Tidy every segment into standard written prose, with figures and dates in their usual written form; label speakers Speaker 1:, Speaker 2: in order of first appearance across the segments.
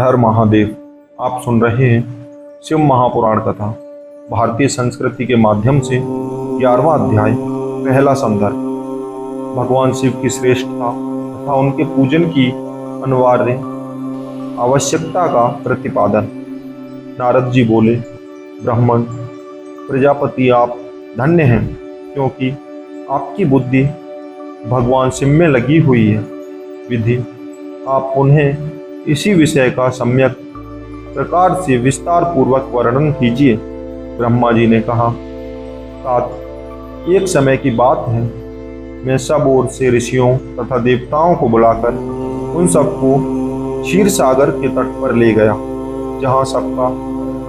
Speaker 1: हर महादेव। आप सुन रहे हैं शिव महापुराण कथा। भारतीय संस्कृति के माध्यम से 11वां अध्याय, पहला संदर्भ, भगवान शिव की श्रेष्ठता तथा उनके पूजन की अनिवार्य आवश्यकता का प्रतिपादन। नारद जी बोले, ब्राह्मण प्रजापति, आप धन्य हैं, क्योंकि आपकी बुद्धि भगवान शिव में लगी हुई है। विधि, आप उन्हें इसी विषय का सम्यक प्रकार से विस्तार पूर्वक वर्णन कीजिए। ब्रह्मा जी ने कहा, तात, एक समय की बात है, मैं सब ओर से ऋषियों तथा देवताओं को बुलाकर उन सबको क्षीर सागर के तट पर ले गया, जहाँ सबका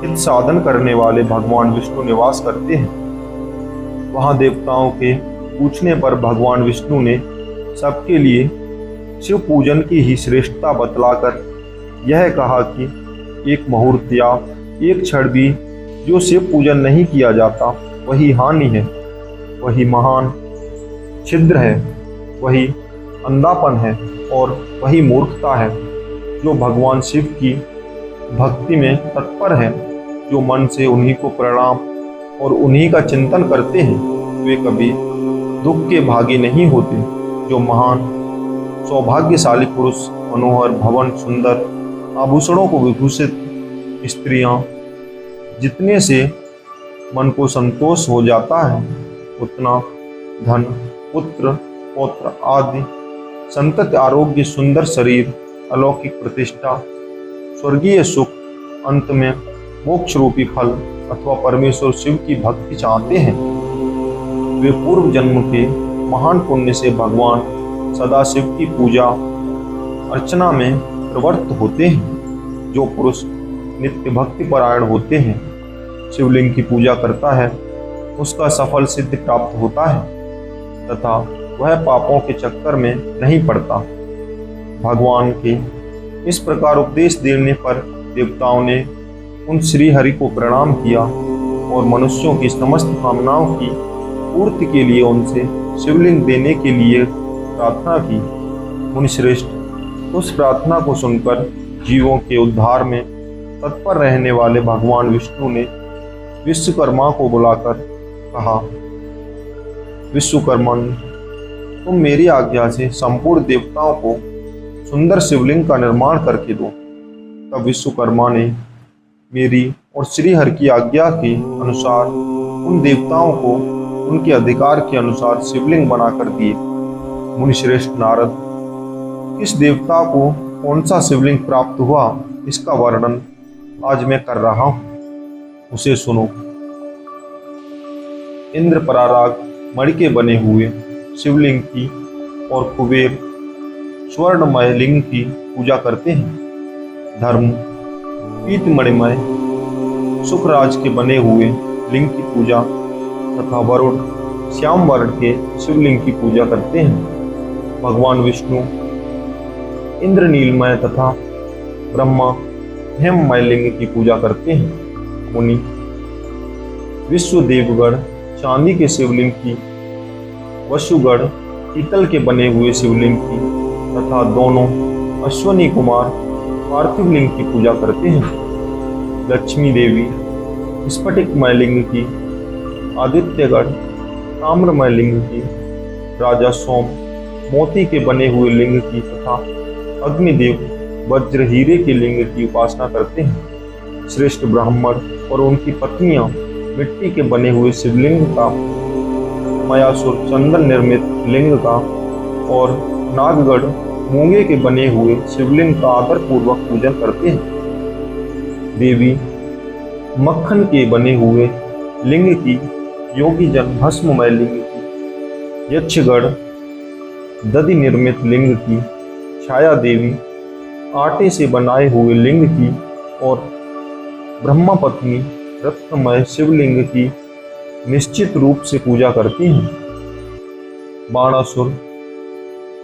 Speaker 1: हित साधन करने वाले भगवान विष्णु निवास करते हैं। वहाँ देवताओं के पूछने पर भगवान विष्णु ने सबके लिए शिव पूजन की ही श्रेष्ठता बतलाकर यह कहा कि एक मुहूर्त या एक क्षण भी जो शिव पूजन नहीं किया जाता वही हानि है, वही महान छिद्र है, वही अंधापन है और वही मूर्खता है। जो भगवान शिव की भक्ति में तत्पर है, जो मन से उन्हीं को प्रणाम और उन्हीं का चिंतन करते हैं, वे कभी दुख के भागी नहीं होते। जो महान सौभाग्यशाली पुरुष, मनोहर भवन, सुंदर आभूषणों को विभूषित स्त्रियां, जितने से मन को संतोष हो जाता है, उतना धन, पुत्र, पौत्र आदि संतत आरोग्य, सुंदर शरीर, अलौकिक प्रतिष्ठा, स्वर्गीय सुख, अंत में मोक्ष रूपी फल अथवा परमेश्वर शिव की भक्ति चाहते हैं, वे पूर्व जन्म के महान पुण्य से भगवान सदाशिव की पूजा अर्चना में प्रवृत्त होते हैं। जो पुरुष नित्य भक्ति परायण होते हैं, शिवलिंग की पूजा करता है, उसका सफल सिद्धि प्राप्त होता है तथा वह पापों के चक्कर में नहीं पड़ता। भगवान के इस प्रकार उपदेश देने पर देवताओं ने उन श्री हरि को प्रणाम किया और मनुष्यों की समस्त कामनाओं की पूर्ति के लिए उनसे शिवलिंग देने के लिए प्रार्थना की। मुनिश्रेष्ठ, उस प्रार्थना को सुनकर जीवों के उद्धार में तत्पर रहने वाले भगवान विष्णु ने विश्वकर्मा को बुलाकर कहा, विश्वकर्मन, तुम मेरी आज्ञा से संपूर्ण देवताओं को सुंदर शिवलिंग का निर्माण करके दो। तब विश्वकर्मा ने मेरी और श्री हरि की आज्ञा के अनुसार उन देवताओं को उनके अधिकार के अनुसार शिवलिंग बनाकर दिए। मुनिश्रेष्ठ नारद, किस देवता को कौन सा शिवलिंग प्राप्त हुआ, इसका वर्णन आज मैं कर रहा हूं, उसे सुनो। इंद्र पराराग मणि के बने हुए शिवलिंग की और कुबेर स्वर्णमय लिंग की पूजा करते हैं। धर्म पीतमणिमय सुखराज के बने हुए लिंग की पूजा तथा वरुण श्याम वर्ण के शिवलिंग की पूजा करते हैं। भगवान विष्णु इंद्रनीलमय तथा ब्रह्मा हेममय लिंग की पूजा करते हैं। मुनि विश्व देवगण चांदी के शिवलिंग की, वसुगढ़ पीतल के बने हुए शिवलिंग की तथा दोनों अश्वनी कुमार पार्थिव लिंग की पूजा करते हैं। लक्ष्मी देवी स्फटिकमय लिंग की, आदित्यगढ़ ताम्रमय लिंग की, राजा सोम मोती के बने हुए लिंग की तथा अग्निदेव वज्र हीरे के लिंग की उपासना करते हैं। श्रेष्ठ ब्राह्मण और उनकी पत्नियां मिट्टी के बने हुए शिवलिंग का, मयासुर चंदन निर्मित लिंग का और नागगढ़ मूंगे के बने हुए शिवलिंग का आदर पूर्वक पूजन करते हैं। देवी मक्खन के बने हुए लिंग की, योगी जन भस्ममय लिंग की, यक्षगढ़ दधि निर्मित लिंग की, छाया देवी आटे से बनाए हुए लिंग की और ब्रह्मा पत्नी रत्नमय शिवलिंग की निश्चित रूप से पूजा करती हैं। बाणासुर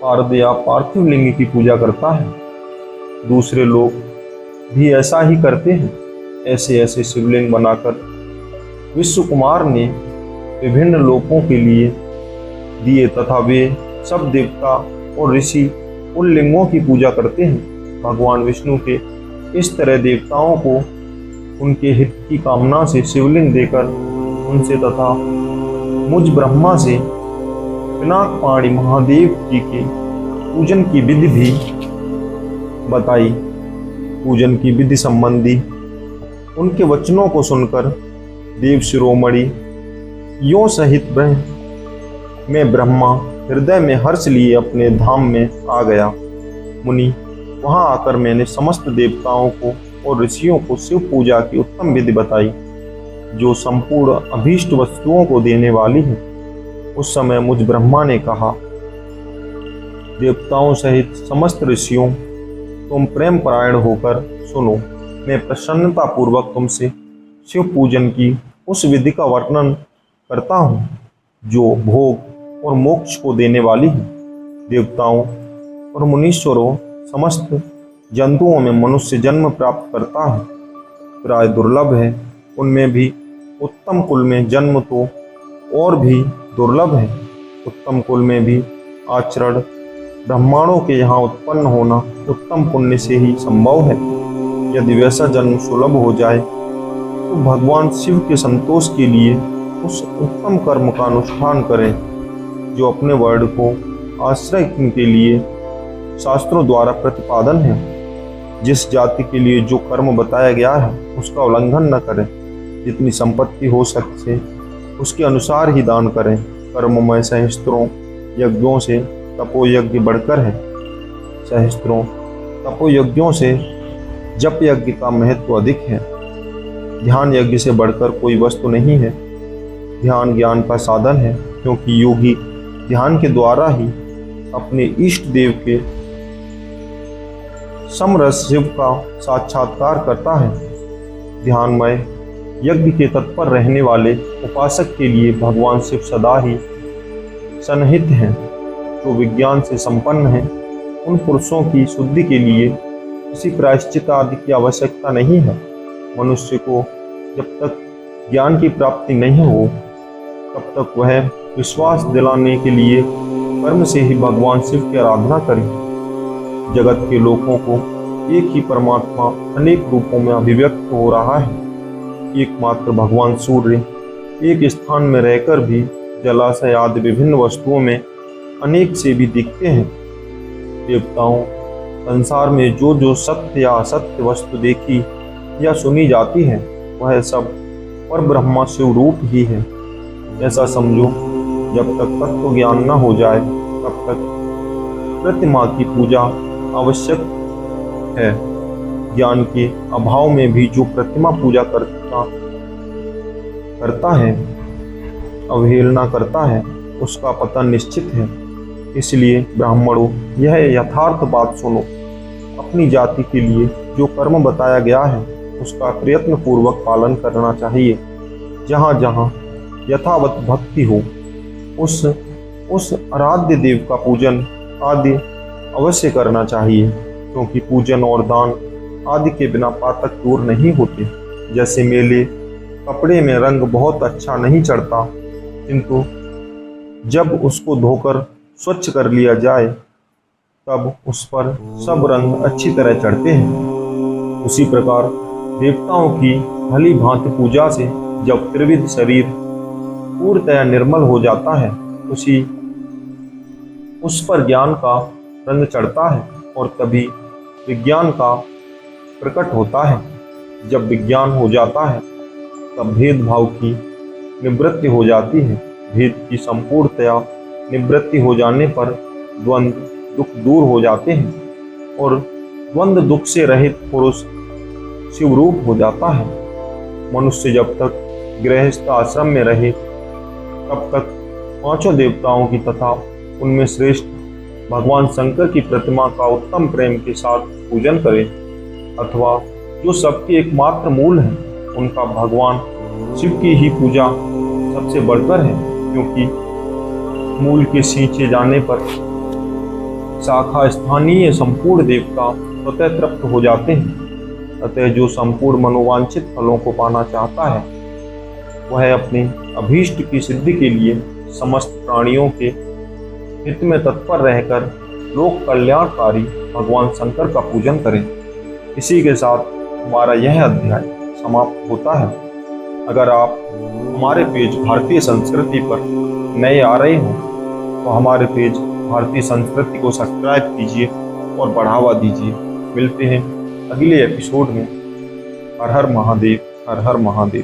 Speaker 1: पारदया पार्थिव लिंग की पूजा करता है। दूसरे लोग भी ऐसा ही करते हैं। ऐसे ऐसे शिवलिंग बनाकर विश्वकुमार ने विभिन्न लोकों के लिए दिए तथा वे सब देवता और ऋषि उन लिंगों की पूजा करते हैं। भगवान विष्णु के इस तरह देवताओं को उनके हित की कामना से शिवलिंग देकर उनसे तथा मुझ ब्रह्मा से पिनाकपाणी महादेव जी के पूजन की विधि भी बताई। पूजन की विधि संबंधी उनके वचनों को सुनकर देव शिरोमणि यों सहित मैं ब्रह्मा हृदय में हर्ष लिए अपने धाम में आ गया। मुनि, वहां आकर मैंने समस्त देवताओं को और ऋषियों को शिव पूजा की उत्तम विधि बताई, जो संपूर्ण अभीष्ट वस्तुओं को देने वाली है। उस समय मुझ ब्रह्मा ने कहा, देवताओं सहित समस्त ऋषियों, तुम प्रेम परायण होकर सुनो। मैं प्रसन्नता पूर्वक तुमसे शिव पूजन की उस विधि का वर्णन करता हूँ जो भोग और मोक्ष को देने वाली है। देवताओं और मुनीश्वरों, समस्त जंतुओं में मनुष्य जन्म प्राप्त करता है, प्राय दुर्लभ है। उनमें भी उत्तम कुल में जन्म तो और भी दुर्लभ है। उत्तम कुल में भी आचरण ब्राह्मणों के यहाँ उत्पन्न होना उत्तम पुण्य से ही संभव है। यदि वैसा जन्म सुलभ हो जाए तो भगवान शिव के संतोष के लिए उस उत्तम कर्म का अनुष्ठान करें जो अपने वर्ण को आश्रय के लिए शास्त्रों द्वारा प्रतिपादन है। जिस जाति के लिए जो कर्म बताया गया है उसका उल्लंघन न करें। जितनी संपत्ति हो सके उसके अनुसार ही दान करें। कर्ममय सहस्त्रों यज्ञों से तपोयज्ञ बढ़कर है। सहस्त्रों तपोयज्ञों से जप यज्ञ का महत्व अधिक है। ध्यान यज्ञ से बढ़कर कोई वस्तु नहीं है। ध्यान ज्ञान का साधन है, क्योंकि योगी ध्यान के द्वारा ही अपने इष्ट देव के समरस शिव का साक्षात्कार करता है। ध्यानमय यज्ञ के तत्पर रहने वाले उपासक के लिए भगवान शिव सदा ही सन्निहित हैं। जो विज्ञान से संपन्न है, उन पुरुषों की शुद्धि के लिए किसी प्रायश्चित आदि की आवश्यकता नहीं है। मनुष्य को जब तक ज्ञान की प्राप्ति नहीं हो तब तक वह विश्वास दिलाने के लिए कर्म से ही भगवान शिव की आराधना करे। जगत के लोगों को एक ही परमात्मा अनेक रूपों में अभिव्यक्त हो रहा है। एकमात्र भगवान सूर्य एक स्थान में रहकर भी जलाशय आदि विभिन्न वस्तुओं में अनेक से भी दिखते हैं। देवताओं, संसार में जो जो सत्य या असत्य वस्तु देखी या सुनी जाती है वह सब पर ब्रह्मा शिव रूप ही है। ऐसा समझो, जब तक तत्व ज्ञान न हो जाए तब तक प्रतिमा की पूजा आवश्यक है। ज्ञान के अभाव में भी जो प्रतिमा पूजा करता है, अवहेलना करता है, उसका पतन निश्चित है। इसलिए ब्राह्मणों, यह यथार्थ बात सुनो। अपनी जाति के लिए जो कर्म बताया गया है उसका प्रयत्न पूर्वक पालन करना चाहिए। जहाँ जहाँ यथावत भक्ति हो उस आराध्य देव का पूजन आदि अवश्य करना चाहिए, क्योंकि पूजन और दान आदि के बिना पातक दूर नहीं होते। जैसे मेले कपड़े में रंग बहुत अच्छा नहीं चढ़ता, किंतु जब उसको धोकर स्वच्छ कर लिया जाए तब उस पर सब रंग अच्छी तरह चढ़ते हैं। उसी प्रकार देवताओं की भली भांति पूजा से जब त्रिविध शरीर पूर्णतया निर्मल हो जाता है उस पर ज्ञान का रंग चढ़ता है और तभी विज्ञान का प्रकट होता है। जब विज्ञान हो जाता है तब भेदभाव की निवृत्ति हो जाती है। भेद की संपूर्णतया निवृत्ति हो जाने पर द्वंद्व दुख दूर हो जाते हैं और द्वंद्व दुख से रहित पुरुष शिवरूप हो जाता है। मनुष्य जब तक गृहस्थ आश्रम में रहे तब तक पांचों देवताओं की तथा उनमें श्रेष्ठ भगवान शंकर की प्रतिमा का उत्तम प्रेम के साथ पूजन करे, अथवा जो सबके एकमात्र मूल है उनका भगवान शिव की ही पूजा सबसे बढ़कर है, क्योंकि मूल के सींचे जाने पर शाखा स्थानीय संपूर्ण देवता स्वतः तृप्त हो जाते हैं। अतः जो संपूर्ण मनोवांछित फलों को पाना चाहता है वह अपने अभीष्ट की सिद्धि के लिए समस्त प्राणियों के हित में तत्पर रहकर लोक कल्याणकारी भगवान शंकर का पूजन करें। इसी के साथ हमारा यह अध्याय समाप्त होता है। अगर आप हमारे पेज भारतीय संस्कृति पर नए आ रहे हो तो हमारे पेज भारतीय संस्कृति को सब्सक्राइब कीजिए और बढ़ावा दीजिए। मिलते हैं अगले एपिसोड में। हर हर महादेव, हर हर महादेव।